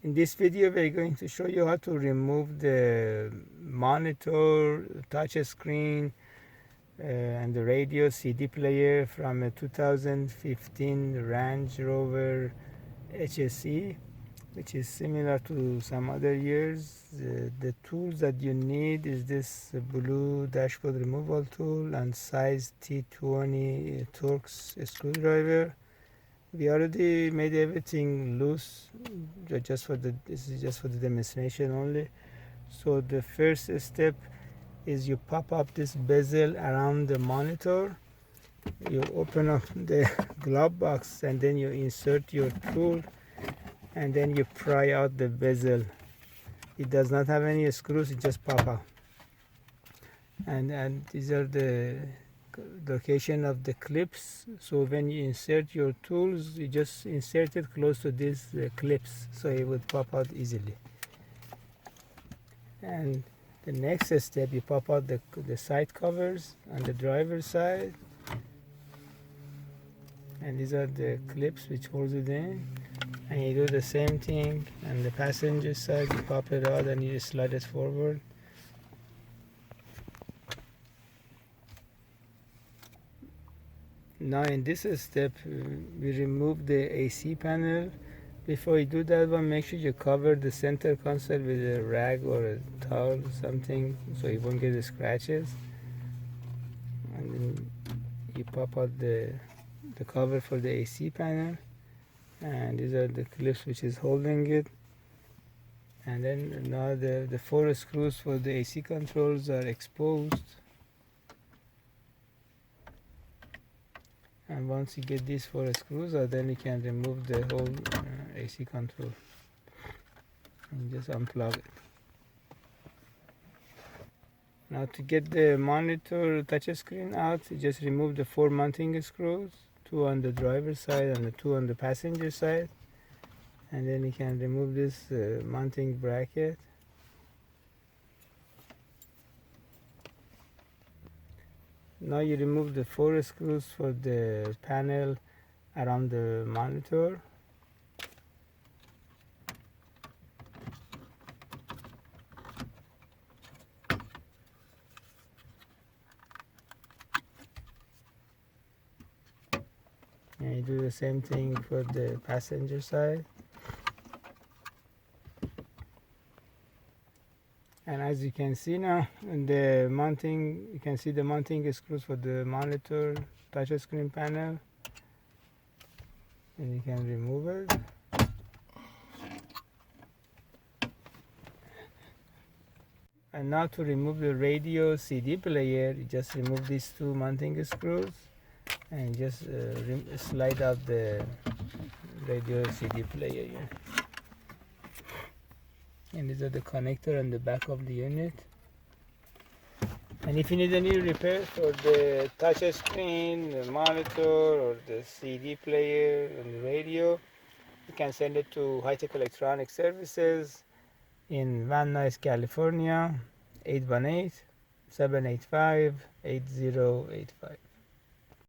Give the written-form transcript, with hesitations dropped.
In this video we're going to show you how to remove the monitor, touch screen, and the radio CD player from a 2015 Range Rover HSE, which is similar to some other years. The tools that you need is this blue dashboard removal tool and size T20 Torx screwdriver. We already made everything loose, this is just for the demonstration only. So the first step is you pop up this bezel around the monitor. You open up the glove box and then you insert your tool and then you pry out the bezel. It does not have any screws, it just pop out. And these are the location of the clips. So when you insert your tools, you just insert it close to these clips so it would pop out easily. And the next step, you pop out the side covers on the driver's side, and these are the clips which holds it in. And you do the same thing on the passenger side. You pop it out and you slide it forward. Now in this step, we remove the AC panel. Before you do that one, make sure you cover the center console with a rag or a towel or something so you won't get the scratches. And then you pop out the cover for the AC panel, and these are the clips which is holding it. And then now the 4 screws for the AC controls are exposed. And once you get these 4 screws out, then you can remove the whole AC control and just unplug it. Now to get the monitor touch screen out, you just remove the 4 mounting screws, 2 on the driver's side and the 2 on the passenger side, and then you can remove this mounting bracket. Now you remove the 4 screws for the panel around the monitor. And you do the same thing for the passenger side. And as you can see now, the mounting, you can see the mounting screws for the monitor touchscreen panel, and you can remove it. And now to remove the radio CD player, you just remove these 2 mounting screws and just slide out the radio CD player here. And these are the connector on the back of the unit. And if you need any repair for the touch screen, the monitor, or the CD player and the radio, you can send it to High Tech Electronic Services in Van Nuys, California, 818-785-8085.